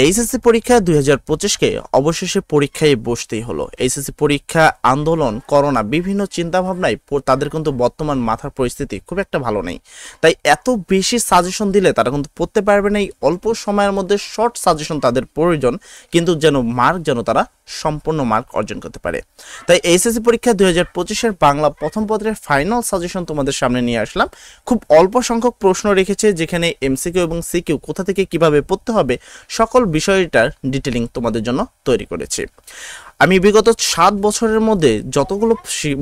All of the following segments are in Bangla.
এইচএসসি পরীক্ষা 2025কে অবশেষে পরীক্ষায় বসতেই হলো। এইচএসসি পরীক্ষা, আন্দোলন, করোনা, বিভিন্ন চিন্তাভাবনায় তাদের কিন্তু বর্তমান মাথার পরিস্থিতি খুব একটা ভালো নেই। তাই এত বেশি সাজেশন দিলে তারা কিন্তু পড়তে পারবে না। এই অল্প সময়ের মধ্যে শর্ট সাজেশন তাদের প্রয়োজন, কিন্তু যেন তারা সম্পূর্ণ মার্ক অর্জন করতে পারে। তাই এইচএসসি পরীক্ষা 2025-এর বাংলা প্রথম পত্রের ফাইনাল সাজেশন তোমাদের সামনে নিয়ে আসলাম। খুব অল্প সংখ্যক প্রশ্ন রেখেছে, যেখানে এমসিকিউ এবং সিকিউ কোথা থেকে কিভাবে পড়তে হবে সকল বিষয়টার ডিটেলিং তোমাদের জন্য তৈরি করেছি। আমি বিগত 7 বছরের মধ্যে যতগুলো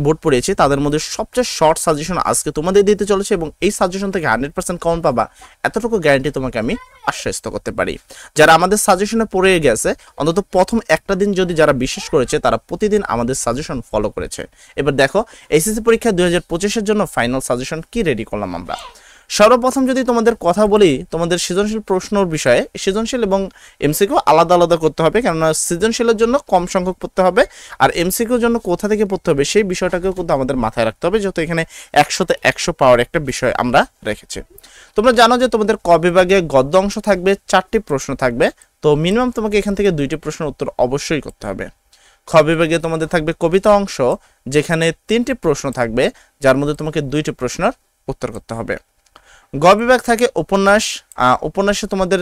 বোর্ড পড়েছি তাদের মধ্যে সবচেয়ে শর্ট সাজেশন আজকে তোমাদের দিতে চলেছে, এবং এই সাজেশন থেকে 100% কমন পাবা, এতটুকু গ্যারান্টি তোমাকে আমি আশ্বস্ত করতে পারি। যারা আমাদের সাজেশনে পড়ে গেছে, অন্তত প্রথম একটা দিন যদি যারা বিশ্বাস করেছে, তারা প্রতিদিন আমাদের সাজেশন ফলো করেছে। এবার দেখো এইচএসসি পরীক্ষা 2025-এর জন্য ফাইনাল সাজেশন কি রেডি করলাম আমরা। সর্বপ্রথম যদি তোমাদের কথা বলি, তোমাদের সৃজনশীল প্রশ্নর বিষয়ে, সৃজনশীল এবং এমসিকিউ আলাদা আলাদা করতে হবে, কেননা সৃজনশীলের জন্য কম সংখ্যক পড়তে হবে, আর এমসিকিউর জন্য কোথা থেকে পড়তে হবে সেই বিষয়টাকেও কিন্তু আমাদের মাথায় রাখতে হবে, যেহেতু এখানে 100তে 100 পাওয়ার একটা বিষয় আমরা রেখেছি। তোমরা জানো যে তোমাদের ক বিভাগে গদ্য অংশ থাকবে, 4টি প্রশ্ন থাকবে, তো মিনিমাম তোমাকে এখান থেকে 2টি প্রশ্নের উত্তর অবশ্যই করতে হবে। খ বিভাগে তোমাদের থাকবে কবিতা অংশ, যেখানে 3টি প্রশ্ন থাকবে, যার মধ্যে তোমাকে 2টি প্রশ্নের উত্তর করতে হবে। গ বিভাগ থাকে উপন্যাসে তোমাদের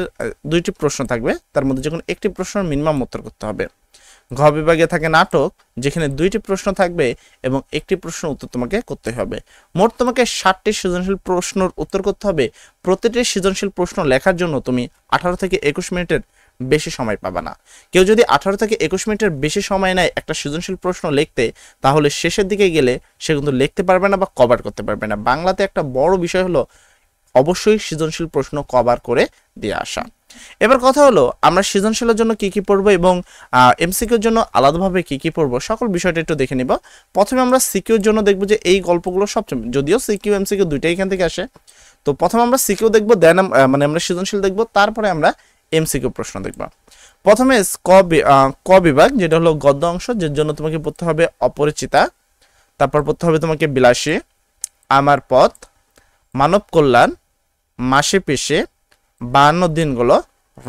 2টি প্রশ্ন থাকবে, তার মধ্যে যখন একটি প্রশ্ন মিনিমাম উত্তর করতে হবে। ঘ বিভাগে থাকে নাটক, যেখানে 2টি প্রশ্ন থাকবে এবং একটি প্রশ্ন উত্তর তোমাকে করতে হবে। মোট তোমাকে 60টি সৃজনশীল প্রশ্নের উত্তর করতে হবে। প্রতিটি সৃজনশীল প্রশ্ন লেখার জন্য তুমি 18 থেকে 21 মিনিটের বেশি সময় পাবা না। কেউ যদি 18 থেকে 21 মিনিটের বেশি সময় নেয় একটা সৃজনশীল প্রশ্ন লিখতে, তাহলে শেষের দিকে গেলে সে কিন্তু লিখতে পারবে না বা কভার করতে পারবে না। বাংলাতে একটা বড় বিষয় হলো অবশ্যই সৃজনশীল প্রশ্ন কভার করে দিয়ে আসা। এবার কথা হলো আমরা সৃজনশীলের জন্য কি কি পড়বো এবং এমসিকিউর জন্য আলাদাভাবে কি কি পড়বো, সকল বিষয়টা একটু দেখে নিব। প্রথমে আমরা সিকিউর জন্য দেখবো যে এই গল্পগুলো সবচেয়ে, যদিও সিকিউ এমসিকিউ দুইটাই এখান থেকে আসে, তো প্রথমে আমরা সিকিউ দেখবো, দেন আমরা সৃজনশীল দেখবো, তারপরে আমরা এমসিকিউ প্রশ্ন দেখব। প্রথমে ক বিভাগ, যেটা হলো গদ্য অংশ, যার জন্য তোমাকে পড়তে হবে অপরিচিতা, তারপর পড়তে হবে তোমাকে বিলাসী, আমার পথ, মানব কল্যাণ, মাসে পেশে, 52 দিনগুলো,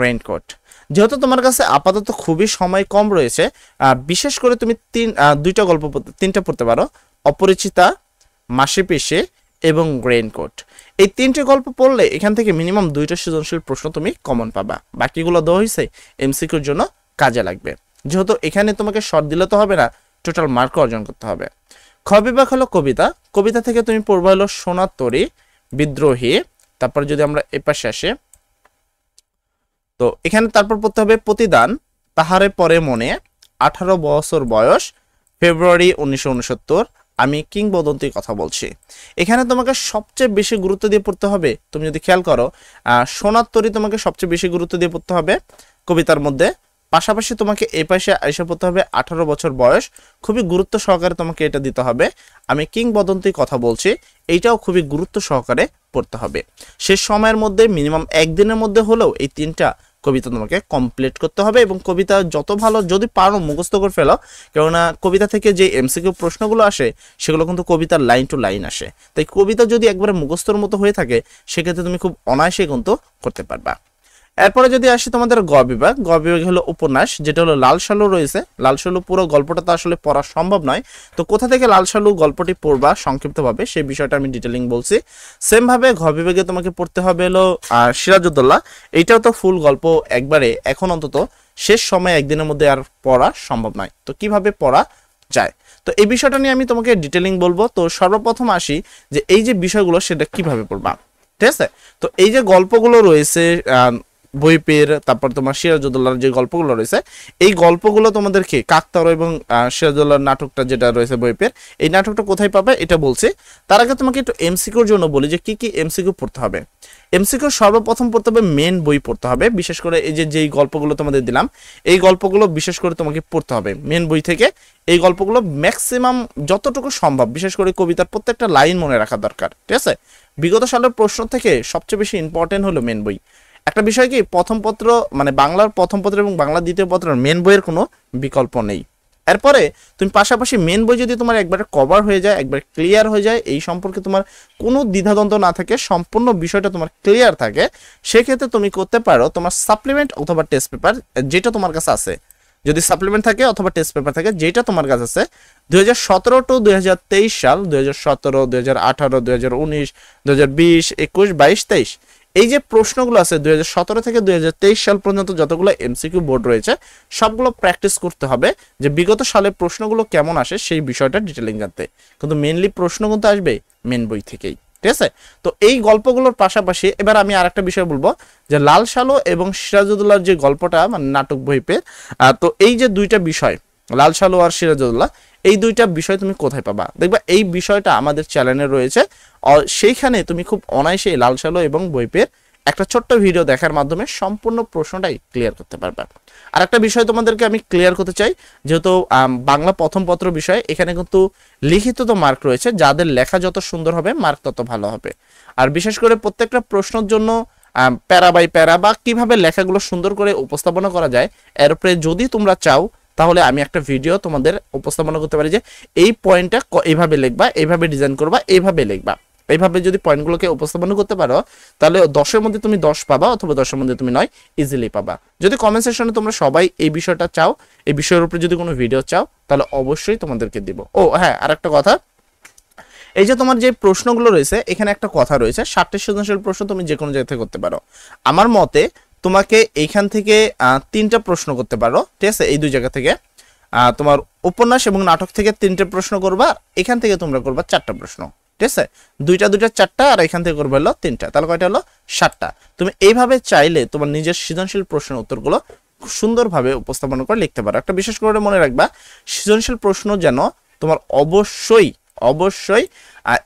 রেইনকোট। যেহেতু তোমার কাছে আপাতত খুবই সময় কম রয়েছে, বিশেষ করে তুমি 3টা পড়তে পারো, অপরিচিতা, মাসে পেশে এবং রেইনকোট। এই 3টে গল্প পড়লে এখান থেকে মিনিমাম 2টা সৃজনশীল প্রশ্ন তুমি কমন পাবা। বাকিগুলো দেওয়া হয়েছে এমসিকিউর জন্য কাজে লাগবে, যেহেতু এখানে তোমাকে শর্ট দিলে তো হবে না, টোটাল মার্ক অর্জন করতে হবে। খ বিভাগ হলো কবিতা থেকে তুমি পড়বা হলো সোনার তরী, বিদ্রোহী, তারপর যদি আমরা এপাশে আসে, তো এখানে তারপর পড়তে হবে প্রতিদান, তাহারে পরে মনে, 18 বছর বয়স, ফেব্রুয়ারি 1969, আমি কিংবদন্তির কথা বলছি। এখানে তোমাকে সবচেয়ে বেশি গুরুত্ব দিয়ে পড়তে হবে, তুমি যদি খেয়াল করো, সোনার তরী তোমাকে সবচেয়ে বেশি গুরুত্ব দিয়ে পড়তে হবে কবিতার মধ্যে। পাশাপাশি তোমাকে এই পাশে এসে পড়তে হবে 18 বছর বয়স, খুবই গুরুত্ব সহকারে তোমাকে এটা দিতে হবে। আমি কিংবদন্তির কথা বলছি, এইটাও খুবই গুরুত্ব সহকারে পড়তে হবে। শেষ সময়ের মধ্যে মিনিমাম একদিনের মধ্যে হলেও এই 3টা কবিতা তোমাকে কমপ্লিট করতে হবে, এবং কবিতা যত ভালো যদি পারো মুখস্থ করে ফেলো, কেননা কবিতা থেকে যে এমসিকিউ প্রশ্নগুলো আসে সেগুলো কিন্তু কবিতার লাইন টু লাইন আসে। তাই কবিতা যদি একবারে মুখস্থর মতো হয়ে থাকে, সেক্ষেত্রে তুমি খুব অনায়াসে কিন্তু করতে পারবা। এরপরে যদি আসি তোমাদের গ বিভাগ হলো উপন্যাস, যেটা হলো লাল সালু রয়েছে। লাল সালু পুরো গল্পটা তো আসলে পড়া সম্ভব নয়, তো কোথা থেকে লাল সালু গল্পটি পড়বা সংক্ষিপ্তভাবে সেই বিষয়টা আমি ডিটেলিং বলছি। সেম ভাবে ঘ বিভাগে তোমাকে পড়তে হবে হলো সিরাজউদ্দৌলা। এইটাও তো ফুল গল্প একবারে, এখন অন্তত শেষ সময় একদিনের মধ্যে আর পড়া সম্ভব নয়, তো কিভাবে পড়া যায়, তো এই বিষয়টা নিয়ে আমি তোমাকে ডিটেলিং বলবো। তো সর্বপ্রথম আসি যে এই যে বিষয়গুলো সেটা কিভাবে পড়বা, ঠিক আছে। তো এই যে গল্পগুলো রয়েছে বইপের, তারপর তোমার সিরাজউদ্দৌলার যে গল্পগুলো রয়েছে, এই গল্পগুলো তোমাদেরকে কাকতাড়ুয়া এবং সিরাজউদ্দৌলার নাটকটা যেটা রয়েছে বইপের, এই নাটকটা কোথায় পাবে এটা বলছি। তার আগে তোমাকে একটু এমসিকিউর জন্য বলি যে কি কি এমসিকিউ পড়তে হবে। এমসিকিউ সর্বপ্রথম পড়তে হবে মেন বই পড়তে হবে, বিশেষ করে এই যে যেই গল্পগুলো তোমাদের দিলাম, এই গল্পগুলো বিশেষ করে তোমাকে পড়তে হবে মেন বই থেকে। এই গল্পগুলো ম্যাক্সিমাম যতটুকু সম্ভব, বিশেষ করে কবিতার প্রত্যেকটা লাইন মনে রাখা দরকার, ঠিক আছে। বিগত সালের প্রশ্ন থেকে সবচেয়ে বেশি ইম্পর্টেন্ট হলো মেন বই। একটা বিষয় কি, প্রথম পত্র মানে বাংলার প্রথম পত্র এবং বাংলা দ্বিতীয় পত্রের মেন বইয়ের কোনো বিকল্প নেই, এরপরে তুমি পাশাপাশি মেন বই যদি তোমার একবারে কভার হয়ে যায়, একবার ক্লিয়ার হয়ে যায়, এই সম্পর্কে তোমার কোনো দ্বিধাদ্বন্দ্ব না থাকে, সম্পূর্ণ বিষয়টা তোমার ক্লিয়ার থাকে, সেক্ষেত্রে তুমি করতে পারো তোমার সাপ্লিমেন্ট অথবা টেস্ট পেপার যেটা তোমার কাছে আছে, যদি সাপ্লিমেন্ট থাকে অথবা টেস্ট পেপার থাকে যেটা তোমার কাছে আছে 2017 টু 2023 সাল, 2017, 2018, 2019, 2020, 21, 22, 23 এই যে প্রশ্নগুলো আছে 2017 থেকে 2023 সাল পর্যন্ত যতগুলো এমসিকিউ বোর্ড রয়েছে সবগুলো প্র্যাকটিস করতে হবে, যে বিগত সালের প্রশ্নগুলো কেমন আসে সেই বিষয়টা ডিটেলিং জানতে। কিন্তু মেইনলি প্রশ্ন কিন্তু আসবে মেন বই থেকেই, ঠিক আছে? তো এই গল্পগুলোর পাশাপাশি এবার আমি আরেকটা বিষয় বলবো, যে লাল সালো এবং সিরাজউদ্দৌলার যে গল্পটা মানে নাটক বই পেয়ে, তো এই যে দুইটা বিষয় লাল সালো আর সিরাজউদ্দৌলা, এই দুইটা বিষয় তুমি কোথায় পাবা? দেখবা এই বিষয়টা আমাদের চ্যানেলে রয়েছে, সেইখানে তুমি খুব অনায়াসে লাল সালো এবং বই পেয়ে একটা ছোট্ট ভিডিও দেখার মাধ্যমে সম্পূর্ণ প্রশ্নটাই ক্লিয়ার করতে পারবে। আর একটা বিষয় তোমাদেরকে আমি ক্লিয়ার করতে চাই, যেহেতু বাংলা প্রথম পত্র বিষয়, এখানে কিন্তু লিখিত তো মার্ক রয়েছে, যাদের লেখা যত সুন্দর হবে মার্ক তত ভালো হবে। আর বিশেষ করে প্রত্যেকটা প্রশ্নের জন্য প্যারা বাই প্যারা বা কিভাবে লেখাগুলো সুন্দর করে উপস্থাপনা করা যায়, এর উপরে যদি তোমরা চাও তাহলে আমি একটা ভিডিও তোমাদের উপস্থাপনা করতে পারি, যে এই পয়েন্টটা এইভাবে লিখবা, এইভাবে ডিজাইন করবা, এইভাবে লিখবা। এইভাবে যদি পয়েন্টগুলোকে উপস্থাপন করতে পারো তাহলে 10-এর মধ্যে তুমি 10 পাবা, অথবা 10-এর মধ্যে তুমি 9 ইজিলি পাবা। যদি কমেন্ট সেকশনে তোমরা সবাই এই বিষয়টা চাও, এই বিষয়ের উপরে যদি কোনো ভিডিও চাও, তাহলে অবশ্যই তোমাদেরকে দিব। ও হ্যাঁ, আরেকটা কথা, এই যে তোমার যে প্রশ্নগুলো রয়েছে এখানে একটা কথা রয়েছে, 60টি সৃজনশীল প্রশ্ন তুমি যে কোনো জায়গা থেকে করতে পারো। আমার মতে তোমাকে এইখান থেকে 3টা প্রশ্ন করতে পারো, ঠিক আছে? এই দুই জায়গা থেকে তোমার উপন্যাস এবং নাটক থেকে 3টে প্রশ্ন করবা, এখান থেকে তোমরা করবা 4টা প্রশ্ন, ঠিক আছে? দুইটা 4টা, আর এখান থেকে করবে হলো 3টা, তাহলে কয়টা হলো? 7টা। তুমি এইভাবে চাইলে তোমার নিজের সৃজনশীল প্রশ্নের উত্তরগুলো খুব সুন্দরভাবে উপস্থাপন করে লিখতে পারো। একটা বিশেষ করে মনে রাখবা, সৃজনশীল প্রশ্ন যেন তোমার অবশ্যই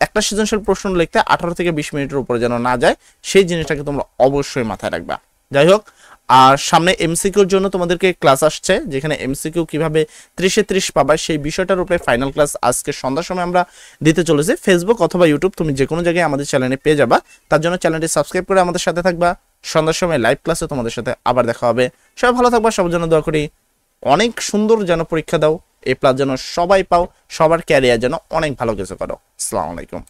একটা সৃজনশীল প্রশ্ন লিখতে 18 থেকে 20 মিনিটের উপরে যেন না যায়, সেই জিনিসটাকে তোমরা অবশ্যই মাথায় রাখবা। যাই হোক, আর সামনে এমসিকিউর জন্য তোমাদেরকে ক্লাস আসছে, যেখানে এমসিকিউ কিভাবে 30-এ 30 পাবা সেই বিষয়টার উপরে ফাইনাল ক্লাস আজকে সন্ধ্যার সময় আমরা দিতে চলেছি। ফেসবুক অথবা ইউটিউব তুমি যে কোনো জায়গায় আমাদের চ্যানেলে পেয়ে যাবা, তার জন্য চ্যানেলটি সাবস্ক্রাইব করে আমাদের সাথে থাকবা। সন্ধ্যার সময় লাইভ ক্লাসে তোমাদের সাথে আবার দেখা হবে। সবাই ভালো থাকবা, সবার জন্য দোয়া করি, অনেক সুন্দর যেন পরীক্ষা দাও, A+ যেন সবাই পাও, সবার ক্যারিয়ার যেন অনেক ভালো কিছু করো। আসসালামু আলাইকুম।